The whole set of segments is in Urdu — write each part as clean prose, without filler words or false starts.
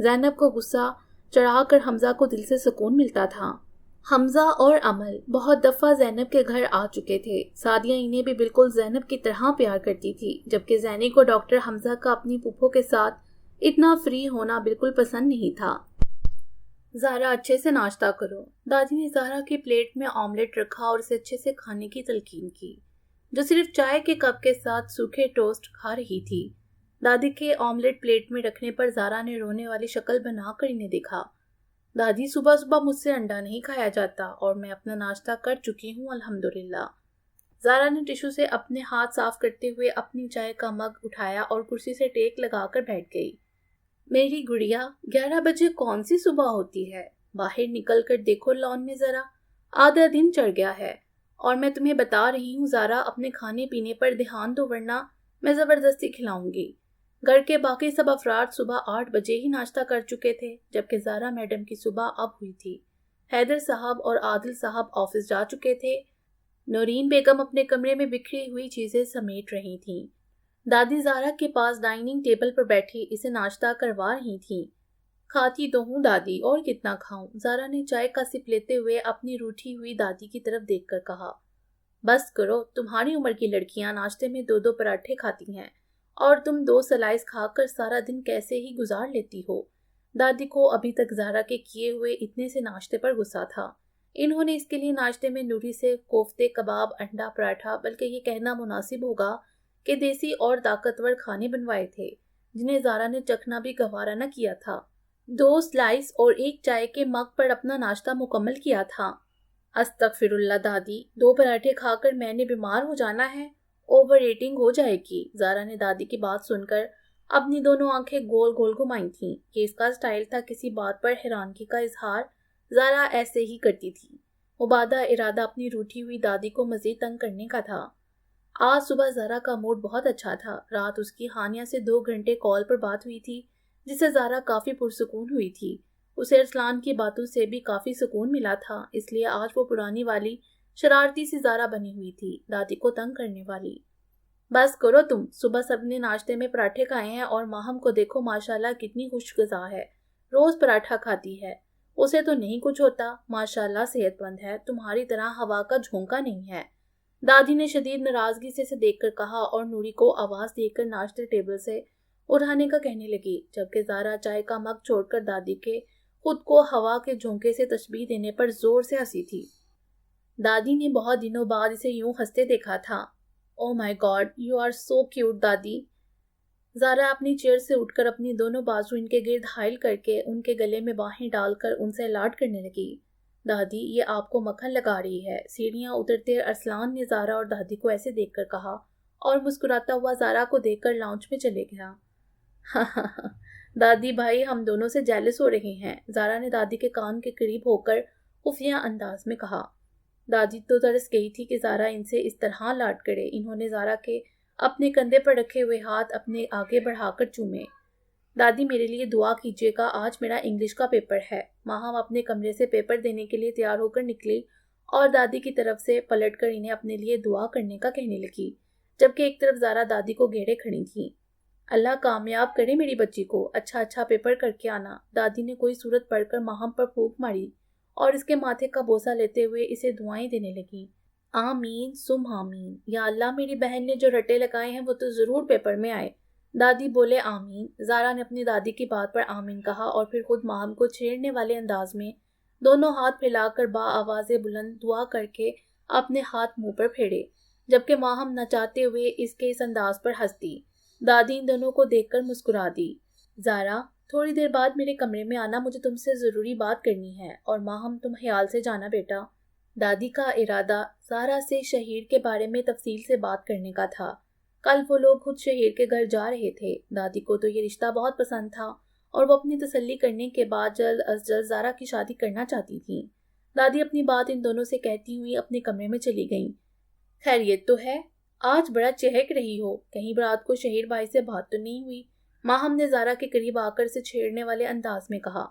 زینب کو غصہ چڑھا کر حمزہ کو دل سے سکون ملتا تھا۔ حمزہ اور امل بہت دفعہ زینب کے گھر آ چکے تھے۔ سعدیہ انہیں بھی بالکل زینب کی طرح پیار کرتی تھی، جبکہ زینی کو ڈاکٹر حمزہ کا اپنی پھوپھو کے ساتھ اتنا فری ہونا بالکل پسند نہیں تھا۔ زہرا اچھے سے ناشتہ کرو۔ دادی نے زہرا کی پلیٹ میں آملیٹ رکھا اور اسے اچھے سے کھانے کی تلقین کی، جو صرف چائے کے کپ کے ساتھ سوکھے ٹوسٹ کھا رہی تھی۔ دادی کے آملیٹ پلیٹ میں رکھنے پر زہرا نے رونے والی شکل بنا کر انہیں دیکھا۔ دادی، صبح صبح مجھ سے انڈا نہیں کھایا جاتا اور میں اپنا ناشتہ کر چکی ہوں الحمدللہ۔ زہرا نے ٹشو سے اپنے ہاتھ صاف کرتے ہوئے اپنی چائے کا مگ اٹھایا اور کرسی سے ٹیک لگا کر بیٹھ گئی۔ میری گڑیا، 11 بجے کون سی صبح ہوتی ہے؟ باہر نکل کر دیکھو لان میں ذرا، آدھا دن چڑھ گیا ہے۔ اور میں تمہیں بتا رہی ہوں زہرا، اپنے کھانے پینے پر دھیان دو ورنہ میں زبردستی کھلاؤں گی۔ گھر کے باقی سب افراد صبح 8 بجے ہی ناشتہ کر چکے تھے، جبکہ زہرا میڈم کی صبح اب ہوئی تھی۔ حیدر صاحب اور عادل صاحب آفس جا چکے تھے۔ نورین بیگم اپنے کمرے میں بکھری ہوئی چیزیں سمیٹ رہی تھیں۔ دادی زہرا کے پاس ڈائننگ ٹیبل پر بیٹھی اسے ناشتہ کروا رہی تھیں۔ کھاتی تو ہوں دادی، اور کتنا کھاؤں؟ زہرا نے چائے کا سپ لیتے ہوئے اپنی روٹھی ہوئی دادی کی طرف دیکھ کر کہا۔ بس کرو، تمہاری عمر کی لڑکیاں ناشتے میں 2 پراٹھے کھاتی ہیں اور تم 2 سلائس کھا کر سارا دن کیسے ہی گزار لیتی ہو؟ دادی کو ابھی تک زہرا کے کیے ہوئے اتنے سے ناشتے پر غصہ تھا۔ انہوں نے اس کے لیے ناشتے میں نوری سے کوفتے، کباب، انڈا پراٹھا، بلکہ یہ کہنا مناسب ہوگا کہ دیسی اور طاقتور کھانے بنوائے تھے، جنہیں زہرا نے چکھنا بھی گوارا نہ کیا تھا۔ 2 سلائس اور 1 چائے کے مگ پر اپنا ناشتہ مکمل کیا تھا۔ استغفر اللہ دادی، 2 پراٹھے کھا کر میں نے بیمار ہو جانا ہے، اوور ایٹنگ ہو جائے گی۔ زہرا نے دادی کی بات سن کر اپنی دونوں آنکھیں گول گول گھمائی تھیں۔ یہ اس کا سٹائل تھا، کسی بات پر حیرانگی کا اظہار زہرا ایسے ہی کرتی تھی۔ مبادہ ارادہ اپنی روٹھی ہوئی دادی کو مزید تنگ کرنے کا تھا۔ آج صبح زہرا کا موڈ بہت اچھا تھا۔ رات اس کی ہانیہ سے 2 گھنٹے کال پر بات ہوئی تھی، جس سے زہرا کافی پرسکون ہوئی تھی۔ اسے ارسلان کی باتوں سے بھی کافی سکون ملا تھا، اس لیے آج وہ پرانی والی شرارتی سی زہرا بنی ہوئی تھی، دادی کو تنگ کرنے والی۔ بس کرو تم، صبح سب نے ناشتے میں پراٹھے کھائے ہیں اور ماہم کو دیکھو ماشاءاللہ کتنی خوش غذا ہے، روز پراٹھا کھاتی ہے۔ اسے تو نہیں کچھ ہوتا، ماشاءاللہ صحت مند ہے، تمہاری طرح ہوا کا جھونکا نہیں ہے۔ دادی نے شدید ناراضگی سے اسے دیکھ کر کہا اور نوری کو آواز دے کر ناشتے ٹیبل سے اٹھانے کا کہنے لگی، جبکہ زہرا چائے کا مگ چھوڑ کر دادی کے خود کو ہوا کے جھونکے سے تشبیہ دینے پر زور سے ہنسی تھی۔ دادی نے بہت دنوں بعد اسے یوں ہنستے دیکھا تھا۔ Oh my god, you are so cute دادی۔ زہرا اپنی چیئر سے اٹھ کر اپنی دونوں بازو ان کے گرد حائل کر کے ان کے گلے میں باہیں ڈال کر ان سے لاڈ کرنے لگی۔ دادی، یہ آپ کو مکھن لگا رہی ہے۔ سیڑھیاں اترتے ارسلان نے زہرا اور دادی کو ایسے دیکھ کر کہا اور مسکراتا ہوا زہرا کو دیکھ کر لاؤنج میں چلے گیا۔ دادی بھائی، ہم دونوں سے جیلس ہو رہے ہیں، زہرا نے دادی کے کان کے قریب ہو کر خفیہ انداز میں کہا۔ دادی تو ترس گئی تھی کہ زہرا ان سے اس طرح لاڈ کرے۔ انہوں نے زہرا کے اپنے کندھے پر رکھے ہوئے ہاتھ اپنے آگے بڑھا کر چومے۔ دادی، میرے لیے دعا کیجیے گا، آج میرا انگلش کا پیپر ہے۔ ماہم اپنے کمرے سے پیپر دینے کے لیے تیار ہو کر نکلی اور دادی کی طرف سے پلٹ کر انہیں اپنے لیے دعا کرنے کا کہنے لگی، جبکہ ایک طرف زہرا دادی کو گھیرے کھڑی تھیں۔ اللہ کامیاب کرے میری بچی کو، اچھا پیپر کر کے آنا۔ دادی نے کوئی صورت پڑھ کر ماہم پر پھونک ماری اور اس کے ماتھے کا بوسہ لیتے ہوئے اسے دعائیں دینے لگی۔ آمین سم آمین، یا اللہ میری بہن نے جو رٹے لگائے ہیں وہ تو ضرور پیپر میں آئے۔ دادی بولے آمین۔ زہرا نے اپنی دادی کی بات پر آمین کہا اور پھر خود ماہم کو چھیڑنے والے انداز میں دونوں ہاتھ پھیلا کر با آواز بلند دعا کر کے اپنے ہاتھ منہ پر پھیرے، جبکہ ماہم نہ چاہتے ہوئے اس کے اس انداز پر ہنس دی۔ دادی ان دونوں کو دیکھ کر مسکرا دی۔ زہرا، تھوڑی دیر بعد میرے کمرے میں آنا، مجھے تم سے ضروری بات کرنی ہے، اور ماہم تم خیال سے جانا بیٹا۔ دادی کا ارادہ زہرا سے شہیر کے بارے میں تفصیل سے بات کرنے کا تھا۔ کل وہ لوگ خود شہیر کے گھر جا رہے تھے۔ دادی کو تو یہ رشتہ بہت پسند تھا اور وہ اپنی تسلی کرنے کے بعد جلد از جلد زہرا کی شادی کرنا چاہتی تھیں۔ دادی اپنی بات ان دونوں سے کہتی ہوئی اپنے کمرے میں چلی گئیں۔ خیریت تو ہے؟ آج بڑا چہک رہی ہو، کہیں رات کو شہیر بھائی سے بات تو نہیں ہوئی؟ ماہم نے زہرا کے قریب آ کر اسے چھیڑنے والے انداز میں کہا۔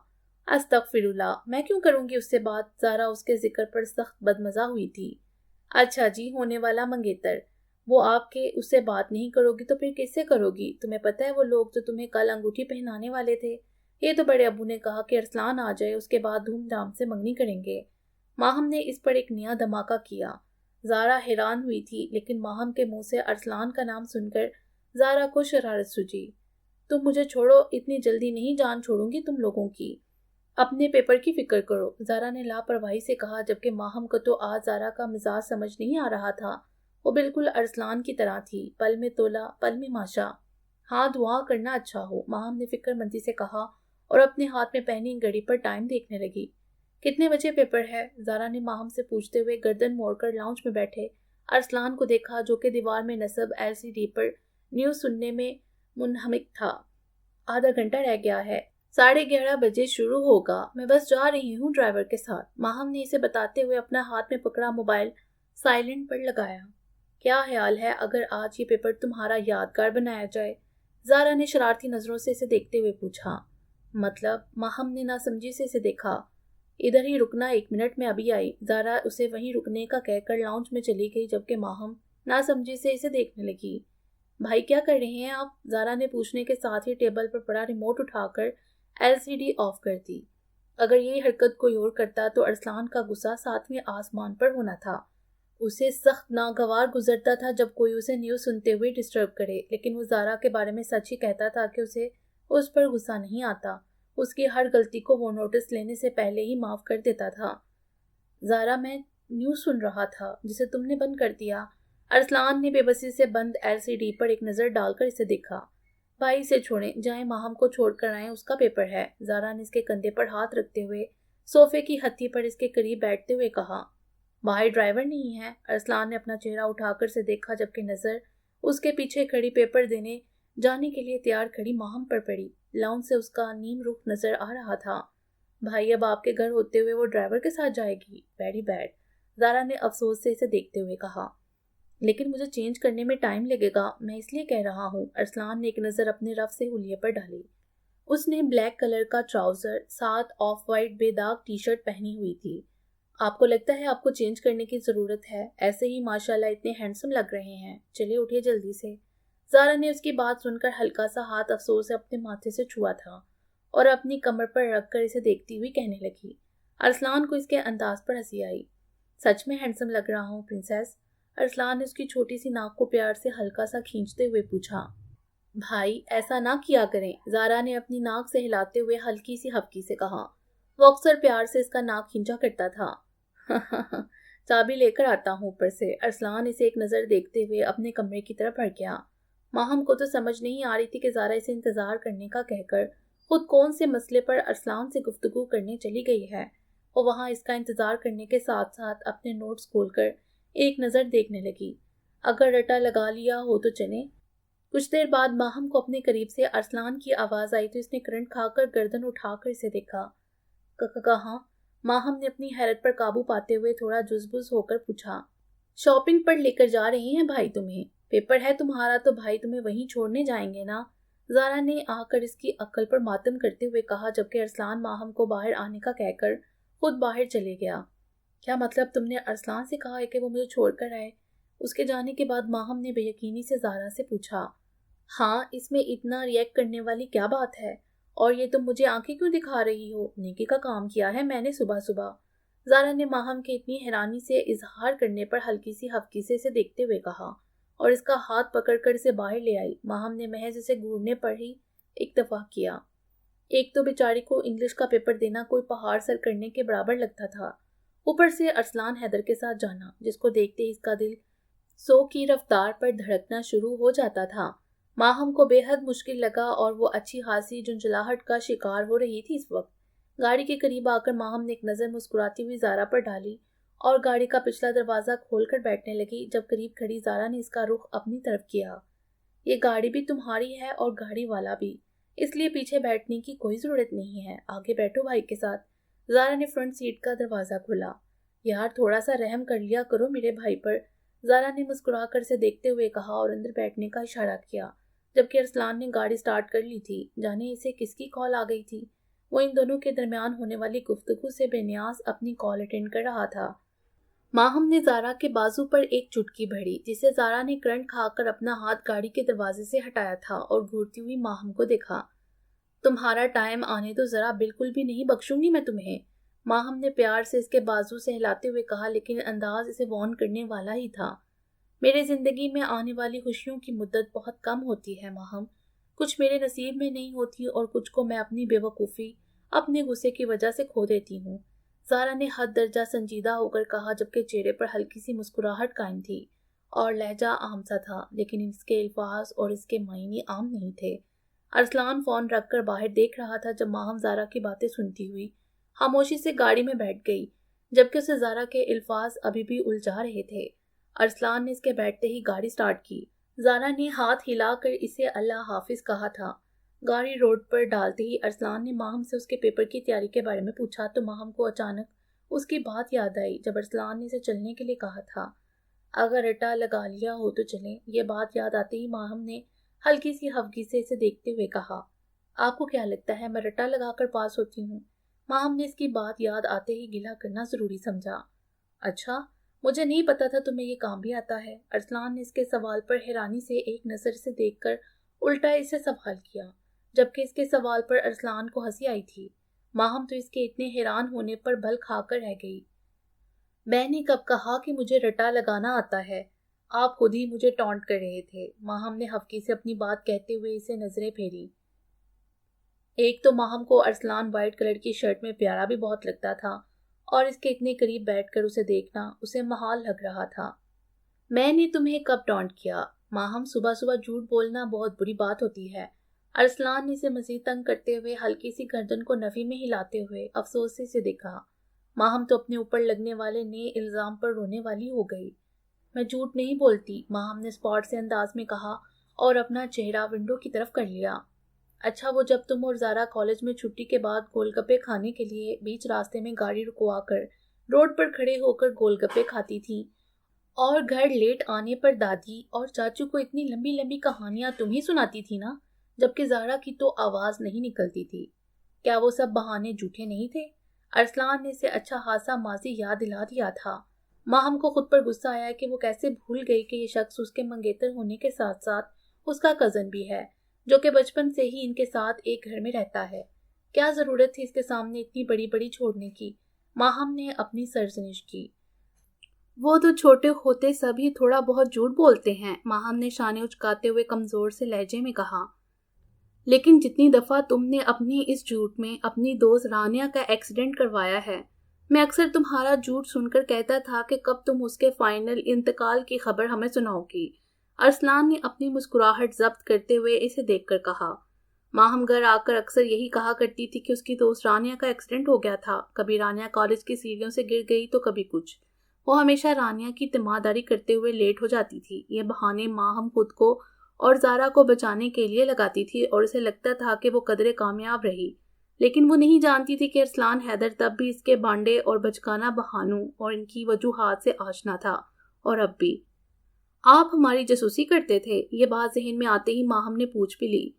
استغفر اللہ، میں کیوں کروں گی اس سے بات؟ زہرا اس کے ذکر پر سخت بدمزہ ہوئی تھی۔ اچھا جی، ہونے والا منگیتر، وہ آپ کے اس سے بات نہیں کرو گی تو پھر کس سے کرو گی؟ تمہیں پتہ ہے وہ لوگ جو تمہیں کل انگوٹھی پہنانے والے تھے، یہ تو بڑے ابو نے کہا کہ ارسلان آ جائے، اس کے بعد دھوم دھام سے منگنی کریں گے۔ ماہم نے اس پر ایک نیا دھماکہ کیا۔ زارا حیران ہوئی تھی، لیکن ماہم کے منہ سے ارسلان کا نام سن کر زارا کو شرارت سوچی۔ تم مجھے چھوڑو، اتنی جلدی نہیں جان چھوڑوں گی تم لوگوں کی۔ اپنے پیپر کی فکر کرو، زارا نے لاپرواہی سے کہا، جبکہ ماہم کو تو آج زارا کا مزاج سمجھ نہیں آ رہا تھا۔ وہ بالکل ارسلان کی طرح تھی، پل میں تولا پل میں ماشا۔ ہاں، دعا کرنا اچھا ہو، ماہم نے فکر مندی سے کہا اور اپنے ہاتھ میں پہنی گھڑی پر ٹائم دیکھنے لگی۔ کتنے بجے پیپر ہے؟ زارا نے ماہم سے پوچھتے ہوئے گردن موڑ کر لاؤنج میں بیٹھے ارسلان کو دیکھا، جو کہ دیوار میں نصب LCD پر نیوز سننے میں منہمک تھا۔ آدھا گھنٹہ رہ گیا ہے، 11:30 بجے شروع ہوگا، میں بس جا رہی ہوں ڈرائیور کے ساتھ۔ ماہم نے اسے بتاتے ہوئے اپنا ہاتھ میں پکڑا موبائل سائلنٹ پر لگایا۔ کیا خیال ہے اگر آج یہ پیپر تمہارا یادگار بنایا جائے؟ زارا نے شرارتی نظروں سے اسے دیکھتے ہوئے پوچھا۔ مطلب؟ ماہم نے ناسمجھی سے اسے دیکھا۔ ادھر ہی رکنا، 1 منٹ میں ابھی آئی۔ زارا اسے وہیں رکنے کا کہہ کر لاؤنج میں چلی گئی، جبکہ ماہم ناسمجھی سے اسے دیکھنے لگی۔ بھائی کیا کر رہے ہیں آپ؟ زارا نے پوچھنے کے ساتھ ہی ٹیبل پر پڑا ریموٹ اٹھا کر LCD آف کر دی۔ اگر یہی حرکت کوئی اور کرتا تو ارسلان کا غصہ 7ویں آسمان پر ہونا تھا۔ اسے سخت ناگوار گزرتا تھا جب کوئی اسے نیوز سنتے ہوئے ڈسٹرب کرے، لیکن وہ زارا کے بارے میں سچ ہی کہتا تھا کہ اسے اس پر غصہ نہیں آتا۔ اس کی ہر غلطی کو وہ نوٹس لینے سے پہلے ہی معاف کر دیتا تھا۔ زارا، میں نیوز سن رہا تھا جسے تم نے بند کر دیا۔ ارسلان نے بے بسی سے بند LCD پر ایک نظر ڈال کر اسے دیکھا۔ بھائی اسے چھوڑیں، جائیں ماہم کو چھوڑ کر آئیں، اس کا پیپر ہے۔ زارا نے اس کے کندھے پر ہاتھ رکھتے ہوئے صوفے کی ہتھی پر اس کے قریب بیٹھتے ہوئے کہا۔ باہر ڈرائیور نہیں ہے؟ ارسلان نے اپنا چہرہ اٹھا کر اسے دیکھا، جبکہ نظر اس کے پیچھے کھڑی پیپر دینے جانے کے لیے تیار کھڑی ماہم پر پڑی۔ لاؤنج سے اس کا نیم رخ نظر آ رہا تھا۔ بھائی اب آپ کے گھر ہوتے ہوئے وہ ڈرائیور کے ساتھ جائے گی؟ ویری بیڈ، زارا نے افسوس سے اسے دیکھتے ہوئے کہا۔ لیکن مجھے چینج کرنے میں ٹائم لگے گا، میں اس لیے کہہ رہا ہوں۔ ارسلان نے ایک نظر اپنے رف سے حلیے پر ڈالی۔ اس نے بلیک کلر کا ٹراؤزر ساتھ آف وائٹ بے داغ ٹی شرٹ پہنی ہوئی تھی۔ آپ کو لگتا ہے آپ کو چینج کرنے کی ضرورت ہے؟ ایسے ہی ماشاءاللہ اتنے ہینڈسم لگ رہے ہیں، چلے اٹھے جلدی سے۔ زارا نے اس کی بات سن کر ہلکا سا ہاتھ افسوس سے اپنے ماتھے سے چھوا تھا اور اپنی کمر پر رکھ کر اسے دیکھتی ہوئی کہنے لگی۔ ارسلان کو اس کے انداز پر ہنسی آئی۔ سچ میں ہینڈسم لگ رہا ہوں پرنسس؟ ارسلان نے اس کی چھوٹی سی ناک کو پیار سے ہلکا سا کھینچتے ہوئے پوچھا۔ بھائی ایسا نہ کیا کریں، زارا نے اپنی ناک سے ہلاتے ہوئے ہلکی سی ہبکی سے کہا۔ وہ اکثر پیار سے اس کا ناک کھینچا کرتا تھا۔ چابی لے کر آتا ہوں اوپر سے۔ ارسلان اسے ایک نظر دیکھتے ہوئے اپنے کمرے کی طرف بڑھ گیا۔ ماہم کو تو سمجھ نہیں آ رہی تھی کہ زارا اسے انتظار کرنے کا کہہ کر خود کون سے مسئلے پر ارسلان سے گفتگو کرنے چلی گئی ہے۔ وہ وہاں اس کا انتظار کرنے کے ساتھ ساتھ اپنے نوٹس کھول کر ایک نظر دیکھنے لگی۔ اگر رٹا لگا لیا ہو تو چلیں۔ کچھ دیر بعد ماہم کو اپنے قریب سے ارسلان کی آواز آئی تو اس نے کرنٹ کھا کر گردن اٹھا کر اسے دیکھا۔ کہاں؟ ماہم نے اپنی حیرت پر قابو پاتے ہوئے تھوڑا جزبز ہو کر پوچھا۔ شاپنگ پر لے کر جا رہے ہیں بھائی تمہیں؟ پیپر ہے تمہارا تو بھائی تمہیں وہیں چھوڑنے جائیں گے نا؟ زارا نے آ کر اس کی عقل پر ماتم کرتے ہوئے کہا، جبکہ ارسلان ماہم کو باہر آنے کا کہہ کر خود باہر چلے گیا۔ کیا مطلب تم نے ارسلان سے کہا ہے کہ وہ مجھے چھوڑ کر آئے؟ اس کے جانے کے بعد ماہم نے بے یقینی سے زارا سے پوچھا۔ ہاں، اس میں اتنا ریئیکٹ کرنے والی کیا بات ہے؟ اور یہ تم مجھے آنکھیں کیوں دکھا رہی ہو؟ نیکی کا کام کیا ہے میں نے صبح صبح؟ زارا نے ماہم کے اتنی حیرانی سے اظہار کرنے پر ہلکی سی ہبکی سے اسے دیکھتے ہوئے کہا اور اس کا ہاتھ پکڑ کر اسے باہر لے آئی۔ ماہم نے محض اسے گھورنے پر ہی اکتفا کیا۔ ایک تو بیچاری کو انگلش کا پیپر دینا کوئی پہاڑ سر کرنے کے برابر لگتا تھا، اوپر سے ارسلان حیدر کے ساتھ جانا جس کو دیکھتے ہی اس کا دل 100 کی رفتار پر دھڑکنا شروع ہو جاتا تھا۔ ماہم کو بے حد مشکل لگا اور وہ اچھی خاصی جھنجھلاہٹ کا شکار ہو رہی تھی اس وقت۔ گاڑی کے قریب آ کر ماہم نے ایک نظر مسکراتی ہوئی زارا پر ڈالی اور گاڑی کا پچھلا دروازہ کھول کر بیٹھنے لگی۔ جب قریب کھڑی زارا نے اس کا رخ اپنی طرف کیا۔ یہ گاڑی بھی تمہاری ہے اور گاڑی والا بھی، اس لیے پیچھے بیٹھنے کی کوئی ضرورت نہیں ہے، آگے بیٹھو بھائی کے ساتھ۔ زارا نے فرنٹ سیٹ کا دروازہ کھولا۔ یار تھوڑا سا رحم کر لیا کرو میرے بھائی پر، زارا نے مسکرا کر اسے دیکھتے ہوئے کہا اور اندر بیٹھنے کا اشارہ کیا، جبکہ ارسلان نے گاڑی سٹارٹ کر لی تھی۔ جانے اسے کس کی کال آ گئی تھی؟ وہ ان دونوں کے درمیان ہونے والی گفتگو سے بے نیاز اپنی کال اٹینڈ کر رہا تھا۔ ماہم نے زارا کے بازو پر ایک چٹکی بھری جسے زارا نے کرنٹ کھا کر اپنا ہاتھ گاڑی کے دروازے سے ہٹایا تھا اور گھورتی ہوئی ماہم کو دیکھا۔ تمہارا ٹائم آنے تو ذرا بالکل بھی نہیں بخشوں گی میں تمہیں، ماہم نے پیار سے اس کے بازو سے ہلاتے ہوئے کہا، لیکن انداز اسے وارن کرنے والا ہی تھا۔ میرے زندگی میں آنے والی خوشیوں کی مدت بہت کم ہوتی ہے ماہم، کچھ میرے نصیب میں نہیں ہوتی اور کچھ کو میں اپنی بے وقوفی، اپنے غصے کی وجہ سے کھو دیتی ہوں، زارا نے حد درجہ سنجیدہ ہو کر کہا، جبکہ چہرے پر ہلکی سی مسکراہٹ قائم تھی اور لہجہ عام سا تھا، لیکن اس کے الفاظ اور اس کے معنی عام نہیں تھے۔ ارسلان فون رکھ کر باہر دیکھ رہا تھا جب ماہم زارا کی باتیں سنتی ہوئی خاموشی سے گاڑی میں بیٹھ گئی، جبکہ اسے زارا کے الفاظ ابھی بھی الجھا رہے تھے۔ ارسلان نے اس کے بیٹھتے ہی گاڑی سٹارٹ کی۔ زارا نے ہاتھ ہلا کر اسے اللہ حافظ کہا تھا۔ گاڑی روڈ پر ڈالتے ہی ارسلان نے ماہم سے اس کے پیپر کی تیاری کے بارے میں پوچھا تو ماہم کو اچانک اس کی بات یاد آئی جب ارسلان نے اسے چلنے کے لیے کہا تھا، اگر رٹا لگا لیا ہو تو چلیں۔ یہ بات یاد آتے ہی ماہم نے ہلکی سی خفگی سے اسے دیکھتے ہوئے کہا، آپ کو کیا لگتا ہے میں رٹا لگا کر پاس ہوتی ہوں؟ ماہم نے اس کی بات یاد آتے ہی گلہ کرنا ضروری سمجھا۔ اچھا، مجھے نہیں پتا تھا تمہیں یہ کام بھی آتا ہے۔ ارسلان نے اس کے سوال پر حیرانی سے ایک نظر سے دیکھ کر الٹا اسے سوال کیا، جبکہ اس کے سوال پر ارسلان کو ہنسی آئی تھی۔ ماہم تو اس کے اتنے حیران ہونے پر بھل کھا کر رہ گئی۔ میں نے کب کہا کہ مجھے رٹا لگانا آتا ہے؟ آپ خود ہی مجھے ٹونٹ کر رہے تھے۔ ماہم نے خفگی سے اپنی بات کہتے ہوئے اسے نظریں پھیری۔ ایک تو ماہم کو ارسلان وائٹ کلر کی شرٹ میں پیارا بھی بہت لگتا تھا اور اس کے اتنے قریب بیٹھ کر اسے دیکھنا اسے محال لگ رہا تھا۔ میں نے تمہیں کب ٹونٹ کیا؟ ماہم، صبح صبح جھوٹ بولنا بہت بری بات ہوتی ہے۔ ارسلان نے اسے مزید تنگ کرتے ہوئے ہلکی سی گردن کو نفی میں ہلاتے ہوئے افسوس سے اسے دیکھا۔ ماہم تو اپنے اوپر لگنے والے نئے الزام پر رونے والی ہو گئی۔ میں جھوٹ نہیں بولتی، ماہم نے اسپاٹ سے انداز میں کہا اور اپنا چہرہ ونڈو کی طرف کر لیا۔ اچھا، وہ جب تم اور زارا کالج میں چھٹی کے بعد گول گپے کھانے کے لیے بیچ راستے میں گاڑی رکوا کر روڈ پر کھڑے ہو کر گول گپے کھاتی تھی اور گھر لیٹ آنے پر دادی اور چاچو کو اتنی لمبی لمبی کہانیاں تم ہی سناتی تھی نا، جبکہ زارا کی تو آواز نہیں نکلتی تھی، کیا وہ سب بہانے جھوٹے نہیں تھے؟ ارسلان نے اسے اچھا خاصا ماضی یاد دلا دیا تھا۔ ماہم کو خود پر غصہ آیا کہ وہ کیسے بھول گئی کہ یہ شخص اس کے منگیتر ہونے کے ساتھ ساتھ اس کا کزن بھی ہے، جو کہ بچپن سے ہی ان کے ساتھ ایک گھر میں رہتا ہے۔ کیا ضرورت تھی اس کے سامنے اتنی بڑی بڑی چھوڑنے کی؟ ماہم نے اپنی سرزنش کی۔ وہ تو چھوٹے ہوتے سبھی تھوڑا بہت جھوٹ بولتے ہیں، ماہم نے شانے اچکاتے ہوئے کمزور سے لہجے میں کہا، لیکن جتنی دفعہ تم نے اپنی اس جھوٹ میں اپنی دوست رانیہ کا ایکسیڈنٹ کروایا ہے، میں اکثر تمہارا جھوٹ سن کر کہتا تھا کہ کب تم اس کے فائنل انتقال کی خبر ہمیں سناؤ گی۔ ارسلان نے اپنی مسکراہٹ ضبط کرتے ہوئے اسے دیکھ کر کہا۔ ماہم گھر آ کر اکثر یہی کہا کرتی تھی کہ اس کی دوست رانیہ کا ایکسیڈنٹ ہو گیا تھا، کبھی رانیہ کالج کی سیڑھیوں سے گر گئی تو کبھی کچھ۔ وہ ہمیشہ رانیہ کی تیمارداری کرتے ہوئے لیٹ ہو جاتی تھی۔ یہ بہانے ماہم خود کو اور زارا کو بچانے کے لیے لگاتی تھی اور اسے لگتا تھا کہ وہ قدرے کامیاب رہی، لیکن وہ نہیں جانتی تھی کہ ارسلان حیدر تب بھی اس کے بانڈے اور بچکانہ بہانوں اور ان کی وجوہات سے آشنا تھا، اور اب بھی۔ آپ ہماری جاسوسی کرتے تھے؟ یہ بات ذہن میں آتے ہی ماہم نے پوچھ بھی لی۔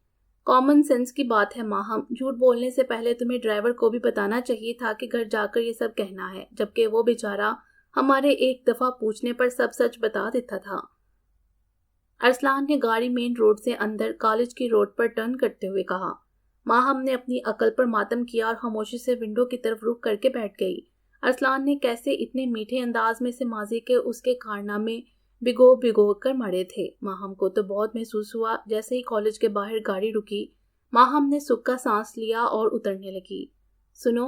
کامن سینس کی بات ہے ماہم، جھوٹ بولنے سے پہلے تمہیں ڈرائیور کو بھی بتانا چاہیے تھا کہ گھر جا کر یہ سب کہنا ہے، جبکہ وہ بیچارہ ہمارے ایک دفعہ پوچھنے پر سب سچ بتا دیتا تھا۔ ارسلان نے گاڑی مین روڈ سے اندر کالج کی روڈ پر ٹرن کرتے ہوئے کہا۔ ماہم نے اپنی عقل پر ماتم کیا اور خاموشی سے ونڈو کی طرف رخ کر کے بیٹھ گئی۔ ارسلان نے کیسے اتنے میٹھے انداز میں سے ماضی کے اس کے کارنامے بھگو کر مارے تھے۔ ماہم کو تو بہت محسوس ہوا۔ جیسے ہی کالج کے باہر گاڑی رکی، ماہم نے سکھ کا سانس لیا اور اترنے لگی۔ سنو،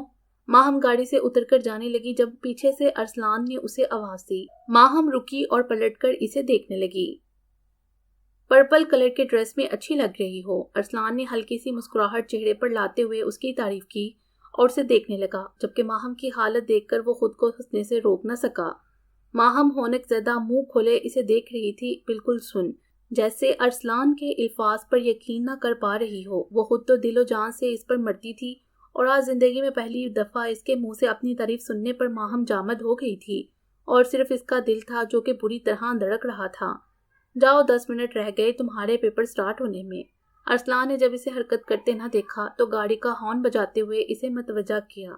ماہم گاڑی سے اتر کر جانے لگی جب پیچھے سے ارسلان نے اسے آواز دی۔ ماہم رکی اور پلٹ کر اسے دیکھنے لگی۔ پرپل کلر کے ڈریس میں اچھی لگ رہی ہو۔ ارسلان نے ہلکی سی مسکراہٹ چہرے پر لاتے ہوئے اس کی تعریف کی اور اسے دیکھنے لگا، جبکہ ماہم کی حالت دیکھ کر وہ خود کو ہنسنے سے روک نہ سکا۔ ماہم ہونک زدہ منہ کھولے اسے دیکھ رہی تھی، بالکل سن، جیسے ارسلان کے الفاظ پر یقین نہ کر پا رہی ہو۔ وہ خود تو دل و جان سے اس پر مرتی تھی اور آج زندگی میں پہلی دفعہ اس کے منہ سے اپنی تعریف سننے پر ماہم جامد ہو گئی تھی، اور صرف اس کا دل تھا جو کہ بری طرح دھڑک رہا تھا۔ جاؤ، 10 منٹ رہ گئے تمہارے پیپر سٹارٹ ہونے میں۔ ارسلان نے جب اسے حرکت کرتے نہ دیکھا تو گاڑی کا ہارن بجاتے ہوئے اسے متوجہ کیا۔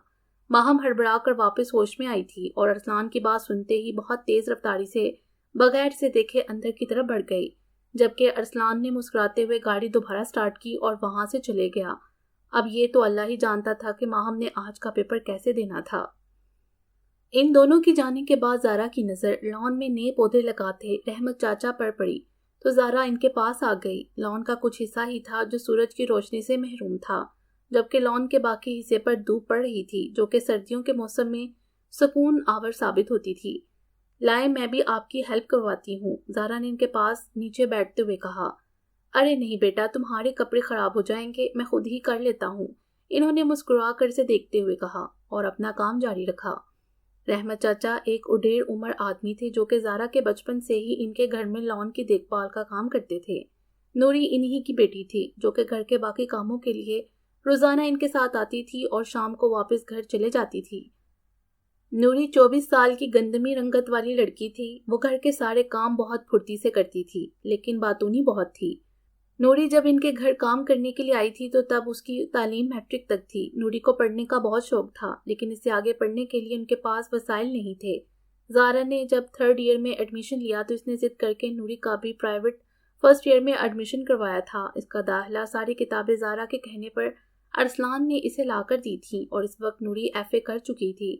ماہم ہڑبڑا کر واپس ہوش میں آئی تھی اور ارسلان کی بات سنتے ہی بہت تیز رفتاری سے بغیر اسے دیکھے اندر کی طرف بڑھ گئی، جبکہ ارسلان نے مسکراتے ہوئے گاڑی دوبارہ سٹارٹ کی اور وہاں سے چلے گیا۔ اب یہ تو اللہ ہی جانتا تھا کہ ماہم نے آج کا پیپر کیسے دینا تھا۔ ان دونوں کی جانے کے بعد زارا کی نظر لان میں نئے پودے لگاتے رحمت چاچا پر پڑی تو زارا ان کے پاس آ گئی۔ لان کا کچھ حصہ ہی تھا جو سورج کی روشنی سے محروم تھا، جبکہ لان کے باقی حصے پر دھوپ پڑ رہی تھی جو کہ سردیوں کے موسم میں سکون آور ثابت ہوتی تھی۔ لائے میں بھی آپ کی ہیلپ کرواتی ہوں، زارا نے ان کے پاس نیچے بیٹھتے ہوئے کہا۔ ارے نہیں بیٹا، تمہارے کپڑے خراب ہو جائیں گے، میں خود ہی کر لیتا ہوں، انہوں نے مسکرا کر اسے دیکھتے ہوئے کہا اور اپنا کام جاری رکھا۔ رحمت چاچا ایک اڈیر عمر آدمی تھے جو کہ زارا کے بچپن سے ہی ان کے گھر میں لان کی دیکھ بھال کا کام کرتے تھے۔ نوری انہی کی بیٹی تھی جو کہ گھر کے باقی کاموں کے لیے روزانہ ان کے ساتھ آتی تھی اور شام کو واپس گھر چلے جاتی تھی۔ نوری 24 سال کی گندمی رنگت والی لڑکی تھی، وہ گھر کے سارے کام بہت پھرتی سے کرتی تھی لیکن باتونی بہت تھی۔ نوری جب ان کے گھر کام کرنے کے لیے آئی تھی تو تب اس کی تعلیم میٹرک تک تھی۔ نوری کو پڑھنے کا بہت شوق تھا لیکن اس سے آگے پڑھنے کے لیے ان کے پاس وسائل نہیں تھے۔ زارا نے جب 3rd ایئر میں ایڈمیشن لیا تو اس نے ضد کر کے نوری کا بھی پرائیویٹ 1st ایئر میں ایڈمیشن کروایا تھا۔ اس کا داخلہ ساری کتابیں زارا کے کہنے پر ارسلان نے اسے لا کر دی تھی اور اس وقت نوری FA کر چکی تھی۔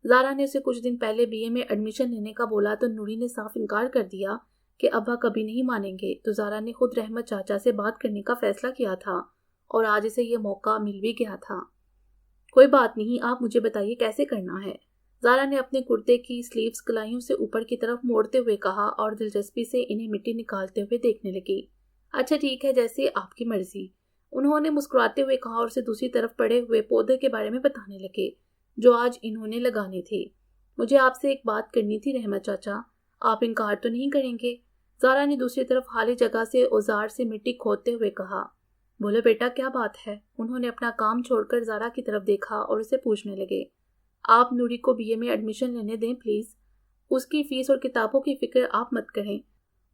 زارا نے اسے کچھ دن پہلے BA میں ایڈمیشن لینے کا بولا تو نوری نے صاف انکار کر دیا کہ ابا کبھی نہیں مانیں گے، تو زارا نے خود رحمت چاچا سے بات کرنے کا فیصلہ کیا تھا اور آج اسے یہ موقع مل بھی گیا تھا۔ کوئی بات نہیں، آپ مجھے بتائیے کیسے کرنا ہے، زارا نے اپنے کرتے کی سلیوز کلائیوں سے اوپر کی طرف موڑتے ہوئے کہا اور دلچسپی سے انہیں مٹی نکالتے ہوئے دیکھنے لگی۔ اچھا ٹھیک ہے، جیسے آپ کی مرضی، انہوں نے مسکراتے ہوئے کہا اور اسے دوسری طرف پڑے ہوئے پودے کے بارے میں بتانے لگے جو آج انہوں نے لگانے تھے۔ مجھے آپ سے ایک بات کرنی تھی رحمت چاچا، آپ انکار تو نہیں کریں گے؟ زارا نے دوسری طرف خالی جگہ سے اوزار سے مٹی کھودتے ہوئے کہا۔ بولو بیٹا، کیا بات ہے؟ انہوں نے اپنا کام چھوڑ کر زارا کی طرف دیکھا اور اسے پوچھنے لگے۔ آپ نوری کو BA میں ایڈمیشن لینے دیں پلیز، اس کی فیس اور کتابوں کی فکر آپ مت کریں،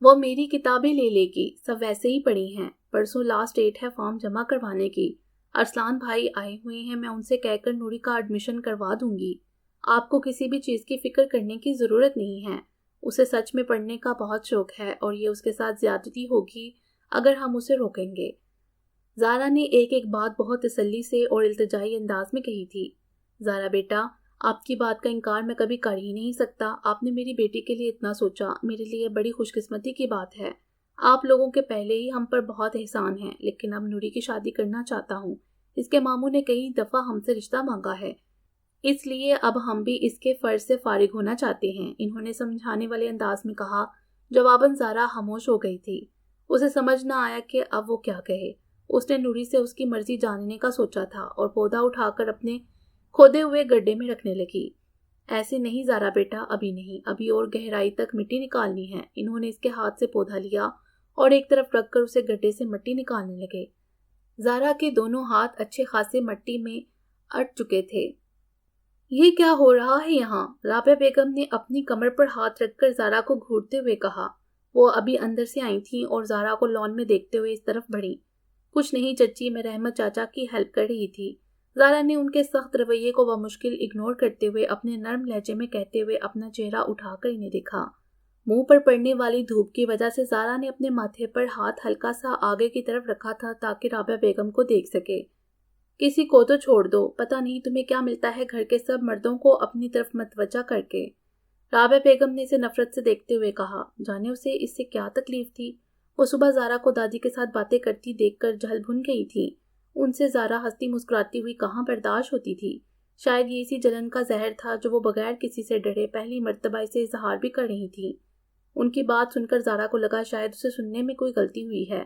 وہ میری کتابیں لے لے گی، سب ویسے ہی پڑھی ہیں، پرسوں لاسٹ ڈیٹ ہے فارم جمع کروانے کی، ارسلان بھائی آئے ہوئے ہیں، میں ان سے کہہ کر نوری کا ایڈمیشن کروا دوں گی، آپ کو کسی بھی چیز کی فکر کرنے کی ضرورت نہیں ہے، اسے سچ میں پڑھنے کا بہت شوق ہے اور یہ اس کے ساتھ زیادتی ہوگی اگر ہم اسے روکیں گے۔ زارا نے ایک ایک بات بہت تسلی سے اور التجائی انداز میں کہی تھی۔ زارا بیٹا، آپ کی بات کا انکار میں کبھی کر ہی نہیں سکتا، آپ نے میری بیٹی کے لیے اتنا سوچا، میرے لیے بڑی خوش قسمتی کی بات ہے، آپ لوگوں کے پہلے ہی ہم پر بہت احسان ہے، لیکن اب نوری کی شادی کرنا چاہتا ہوں، اس کے ماموں نے کئی دفعہ ہم سے رشتہ مانگا ہے، اس لیے اب ہم بھی اس کے فرض سے فارغ ہونا چاہتے ہیں، انہوں نے سمجھانے والے انداز میں کہا۔ جواباً زارا خاموش ہو گئی تھی، اسے سمجھ نہ آیا کہ اب وہ کیا کہے۔ اس نے نوری سے اس کی مرضی جاننے کا سوچا تھا اور پودا اٹھا کر اپنے کھودے ہوئے گڈھے میں رکھنے لگی۔ ایسے نہیں زارا بیٹا، ابھی نہیں، ابھی اور گہرائی تک مٹی نکالنی ہے۔ انہوں نے اس کے ہاتھ سے پودا لیا اور ایک طرف رکھ کر اسے گڈھے سے مٹی نکالنے لگے۔ زارا کے دونوں ہاتھ اچھے خاصے مٹی میں اٹ چکے تھے۔ یہ کیا ہو رہا ہے یہاں؟ رابعہ بیگم نے اپنی کمر پر ہاتھ رکھ کر زارا کو گھورتے ہوئے کہا۔ وہ ابھی اندر سے آئی تھیں اور زارا کو لان میں دیکھتے ہوئے اس طرف بڑھی۔ کچھ نہیں چچی، میں رحمت چاچا کی ہیلپ کر رہی تھی، زارا نے ان کے سخت رویے کو بمشکل اگنور کرتے ہوئے اپنے نرم لہجے میں کہتے ہوئے اپنا چہرہ اٹھا کر انہیں دیکھا۔ منہ پر پڑنے والی دھوپ کی وجہ سے زارا نے اپنے ماتھے پر ہاتھ ہلکا سا آگے کی طرف رکھا تھا تاکہ رابعہ بیگم کو دیکھ سکے۔ کسی کو تو چھوڑ دو، پتہ نہیں تمہیں کیا ملتا ہے گھر کے سب مردوں کو اپنی طرف متوجہ کر کے، رابعہ بیگم نے اسے نفرت سے دیکھتے ہوئے کہا۔ جانے اسے اس سے کیا تکلیف تھی؟ وہ صبح زارا کو دادی کے ساتھ باتیں کرتی دیکھ کر جھل بھن گئی تھی، ان سے زارا ہنستی مسکراتی ہوئی کہاں برداشت ہوتی تھی۔ شاید یہ اسی جلن کا زہر تھا جو وہ بغیر کسی سے ڈرے پہلی مرتبہ اسے اظہار بھی کر رہی تھی۔ ان کی بات سن کر زارا کو لگا شاید اسے سننے میں کوئی غلطی ہوئی ہے،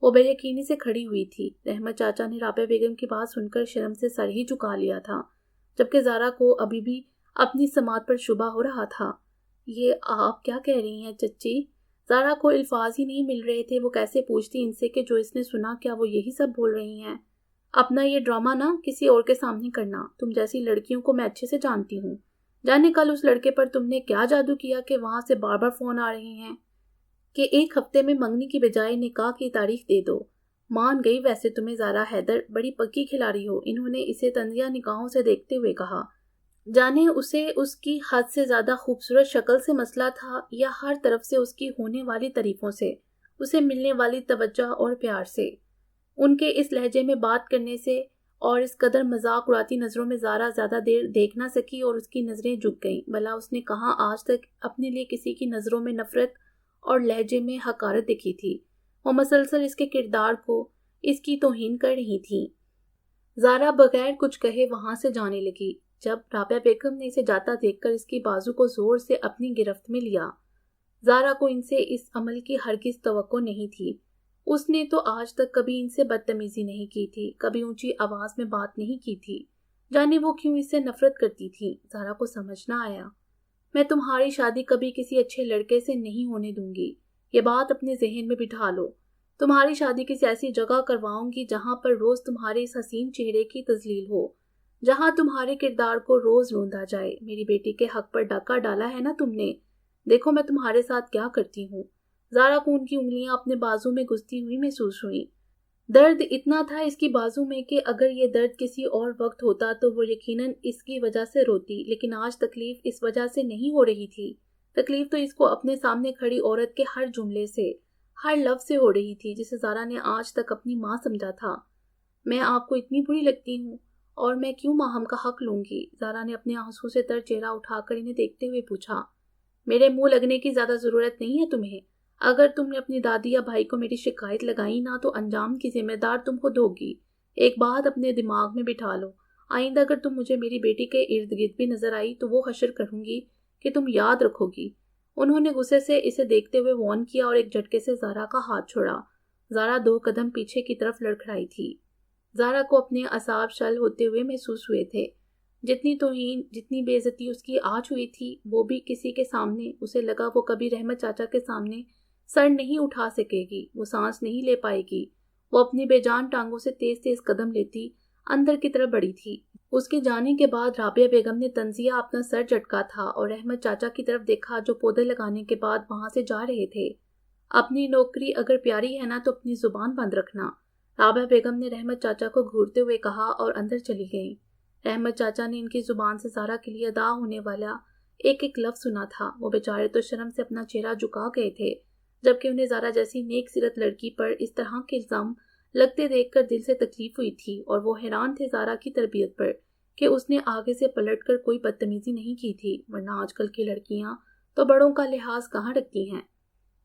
وہ بے یقینی سے کھڑی ہوئی تھی۔ رحمت چاچا نے رابعہ بیگم کی بات سن کر شرم سے سر ہی جھکا لیا تھا، جبکہ زارا کو ابھی بھی اپنی سماعت پر شبہ ہو رہا تھا۔ یہ آپ کیا کہہ رہی ہیں چچی؟ زارا کو الفاظ ہی نہیں مل رہے تھے، وہ کیسے پوچھتی ان سے کہ جو اس نے سنا کیا وہ یہی سب بول رہی ہیں؟ اپنا یہ ڈرامہ نہ کسی اور کے سامنے کرنا، تم جیسی لڑکیوں کو میں اچھے سے جانتی ہوں، جانے کل اس لڑکے پر تم نے کیا جادو کیا کہ وہاں سے بار بار فون آ رہے ہیں کہ 1 ہفتے میں منگنی کی بجائے نکاح کی تاریخ دے دو۔ مان گئی ویسے تمہیں زارا حیدر، بڑی پکی کھلاڑی ہو، انہوں نے اسے طنزیہ نگاہوں سے دیکھتے ہوئے کہا۔ جانے اسے اس کی حد سے زیادہ خوبصورت شکل سے مسئلہ تھا یا ہر طرف سے اس کی ہونے والی تعریفوں سے، اسے ملنے والی توجہ اور پیار سے، ان کے اس لہجے میں بات کرنے سے اور اس قدر مذاق اڑاتی نظروں میں زارا زیادہ دیر دیکھ نہ سکی اور اس کی نظریں جھک گئیں۔ بھلا اس نے کہاں آج تک اپنے لیے کسی کی نظروں میں نفرت اور لہجے میں حقارت دیکھی تھی؟ وہ مسلسل اس کے کردار کو، اس کی توہین کر رہی تھی۔ زارا بغیر کچھ کہے وہاں سے جانے لگی۔ جب رابعہ بیگم نے اسے جاتا دیکھ کر اس کی بازو کو زور سے اپنی گرفت میں لیا۔ زارا کو ان سے اس عمل کی ہرگز توقع نہیں تھی۔ اس نے تو آج تک کبھی ان سے بدتمیزی نہیں کی تھی، کبھی اونچی آواز میں بات نہیں کی تھی۔ جانے وہ کیوں اس سے نفرت کرتی تھی؟ زارا کو سمجھ نہ آیا۔ میں تمہاری شادی کبھی کسی اچھے لڑکے سے نہیں ہونے دوں گی، یہ بات اپنے ذہن میں بٹھا لو۔ تمہاری شادی کسی ایسی جگہ کرواؤں گی جہاں پر روز تمہارے اس حسین چہرے کی تذلیل ہو، جہاں تمہارے کردار کو روز روندا جائے۔ میری بیٹی کے حق پر ڈاکہ ڈالا ہے نا تم نے، دیکھو میں تمہارے ساتھ کیا کرتی ہوں۔ زارا کو ان کی انگلیاں اپنے بازو میں گھستی ہوئی محسوس ہوئی۔ درد اتنا تھا اس کی بازو میں کہ اگر یہ درد کسی اور وقت ہوتا تو وہ یقیناً اس کی وجہ سے روتی، لیکن آج تکلیف اس وجہ سے نہیں ہو رہی تھی۔ تکلیف تو اس کو اپنے سامنے کھڑی عورت کے ہر جملے سے، ہر لفظ سے ہو رہی تھی جسے زارا نے آج تک اپنی ماں سمجھا تھا۔ میں آپ کو اتنی بری لگتی ہوں اور میں کیوں ماہم کا حق لوں گی؟ زارا نے اپنے آنسو سے تر چہرہ اٹھا کر انہیں دیکھتے ہوئے پوچھا۔ میرے منہ لگنے کی زیادہ ضرورت نہیں ہے تمہیں۔ اگر تم نے اپنی دادی یا بھائی کو میری شکایت لگائی نہ تو انجام کی ذمہ دار تم خود ہوگی۔ ایک بات اپنے دماغ میں بٹھا لو، آئندہ اگر تم مجھے میری بیٹی کے ارد گرد بھی نظر آئی تو وہ حشر کروں گی کہ تم یاد رکھو گی۔ انہوں نے غصے سے اسے دیکھتے ہوئے وارن کیا اور ایک جھٹکے سے زارا کا ہاتھ چھوڑا۔ زارا 2 قدم پیچھے کی طرف لڑکھڑائی تھی۔ زارا کو اپنے اعصاب شل ہوتے ہوئے محسوس ہوئے تھے۔ جتنی توہین، جتنی بے عزتی اس کی آج ہوئی تھی، وہ بھی کسی کے سامنے، اسے لگا وہ کبھی رحمت چاچا کے سامنے سر نہیں اٹھا سکے گی، وہ سانس نہیں لے پائے گی۔ وہ اپنی بے جان ٹانگوں سے تیز تیز قدم لیتی اندر کی طرف بڑھی تھی۔ اس کے جانے کے بعد رابعہ بیگم نے تنزیہ اپنا سر جھٹکا تھا اور رحمت چاچا کی طرف دیکھا جو پودے لگانے کے بعد وہاں سے جا رہے تھے۔ اپنی نوکری اگر پیاری ہے نا تو اپنی زبان بند رکھنا، رابعہ بیگم نے رحمت چاچا کو گھورتے ہوئے کہا اور اندر چلی گئیں۔ رحمت چاچا نے ان کی زبان سے زارا کے لیے ادا ہونے والا ایک ایک لفظ سنا تھا۔ وہ بیچارے تو شرم سے اپنا چہرہ جھکا گئے تھے، جبکہ انہیں زارا جیسی نیک سیرت لڑکی پر اس طرح کے الزام لگتے دیکھ کر دل سے تکلیف ہوئی تھی، اور وہ حیران تھے زارا کی تربیت پر کہ اس نے آگے سے پلٹ کر کوئی بدتمیزی نہیں کی تھی، ورنہ آج کل کی لڑکیاں تو بڑوں کا لحاظ کہاں رکھتی ہیں۔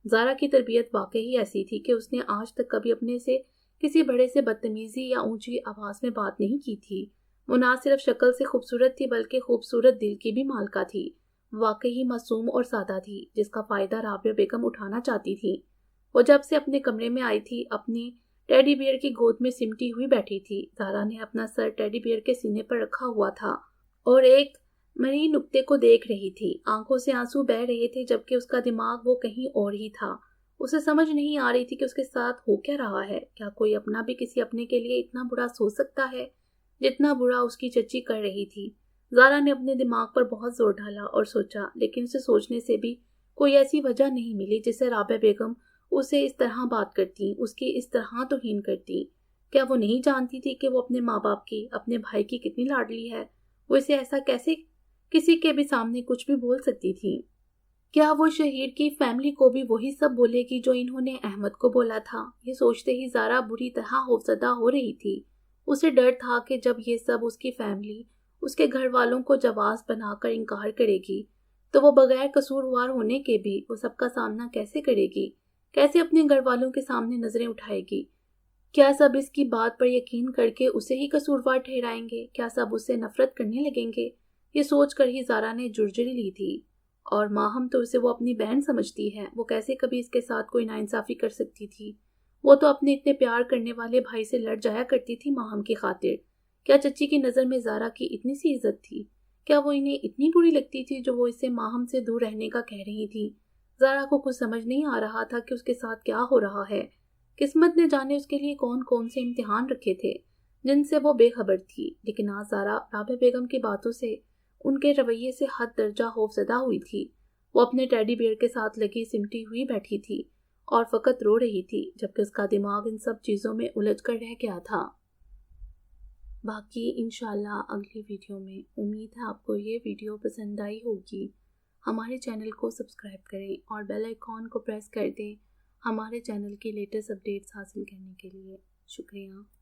زارا کی تربیت واقعی ایسی تھی کہ اس نے آج تک کبھی اپنے سے کسی بڑے سے بدتمیزی یا اونچی آواز میں بات نہیں کی تھی۔ وہ نہ صرف شکل سے خوبصورت تھی بلکہ خوبصورت دل کی بھی مالکہ تھی، واقعی معصوم اور سادہ تھی، جس کا فائدہ رابعہ بیگم اٹھانا چاہتی تھی۔ وہ جب سے اپنے کمرے میں آئی تھی اپنی ٹیڈی بیئر کی گود میں سمٹی ہوئی بیٹھی تھی۔ زارا نے اپنا سر ٹیڈی بیئر کے سینے پر رکھا ہوا تھا اور ایک مرئی نقطے کو دیکھ رہی تھی۔ آنکھوں سے آنسو بہہ رہے تھے جبکہ اس کا دماغ وہ کہیں اور ہی تھا۔ اسے سمجھ نہیں آ رہی تھی کہ اس کے ساتھ ہو کیا رہا ہے۔ کیا کوئی اپنا بھی کسی اپنے کے لیے اتنا برا سوچ سکتا ہے جتنا برا اس کی چچی کر رہی تھی؟ زارا نے اپنے دماغ پر بہت زور ڈالا اور سوچا، لیکن اسے سوچنے سے بھی کوئی ایسی وجہ نہیں ملی جس سے رابعہ بیگم اسے اس طرح بات کرتی، اس کی اس طرح توہین کرتی۔ کیا وہ نہیں جانتی تھی کہ وہ اپنے ماں باپ کی، اپنے بھائی کی کتنی لاڈلی ہے؟ وہ اسے ایسا کیسے کسی کے بھی سامنے کچھ بھی بول سکتی تھی؟ کیا وہ شہیر کی فیملی کو بھی وہی سب بولے گی جو انہوں نے احمد کو بولا تھا؟ یہ سوچتے ہی زارا بری طرح خوفزدہ ہو رہی تھی۔ اسے ڈر تھا کہ جب یہ سب اس کی فیملی، اس کے گھر والوں کو جواز بنا کر انکار کرے گی تو وہ بغیر قصوروار ہونے کے بھی وہ سب کا سامنا کیسے کرے گی؟ کیسے اپنے گھر والوں کے سامنے نظریں اٹھائے گی؟ کیا سب اس کی بات پر یقین کر کے اسے ہی قصوروار ٹھہرائیں گے؟ کیا سب اسے نفرت کرنے لگیں گے؟ یہ سوچ کر ہی زارا نے جرجری لی تھی۔ اور ماہم تو اسے وہ اپنی بہن سمجھتی ہے، وہ کیسے کبھی اس کے ساتھ کوئی ناانصافی کر سکتی تھی؟ وہ تو اپنے اتنے پیار کرنے والے بھائی سے لڑ جایا کرتی تھی ماہم کی خاطر۔ کیا چچی کی نظر میں زارا کی اتنی سی عزت تھی؟ کیا وہ انہیں اتنی بری لگتی تھی جو وہ اس سے ماہم سے دور رہنے کا کہہ رہی تھی؟ زارا کو کچھ سمجھ نہیں آ رہا تھا کہ اس کے ساتھ کیا ہو رہا ہے۔ قسمت نے جانے اس کے لیے کون کون سے امتحان رکھے تھے جن سے وہ بے خبر تھی، لیکن آج زارا رابعہ بیگم کی باتوں سے، ان کے رویے سے حد درجہ خوفزدہ ہوئی تھی۔ وہ اپنے ٹیڈی بیئر کے ساتھ لگی سمٹی ہوئی بیٹھی تھی اور فقط رو رہی تھی، جبکہ اس کا دماغ ان سب چیزوں میں الجھ کر رہ گیا تھا۔ باقی انشاءاللہ اگلی ویڈیو میں۔ امید ہے آپ کو یہ ویڈیو پسند آئی ہوگی۔ ہمارے چینل کو سبسکرائب کریں اور بیل آئیکن کو پریس کر دیں ہمارے چینل کی لیٹسٹ اپڈیٹس حاصل کرنے کے لیے۔ شکریہ۔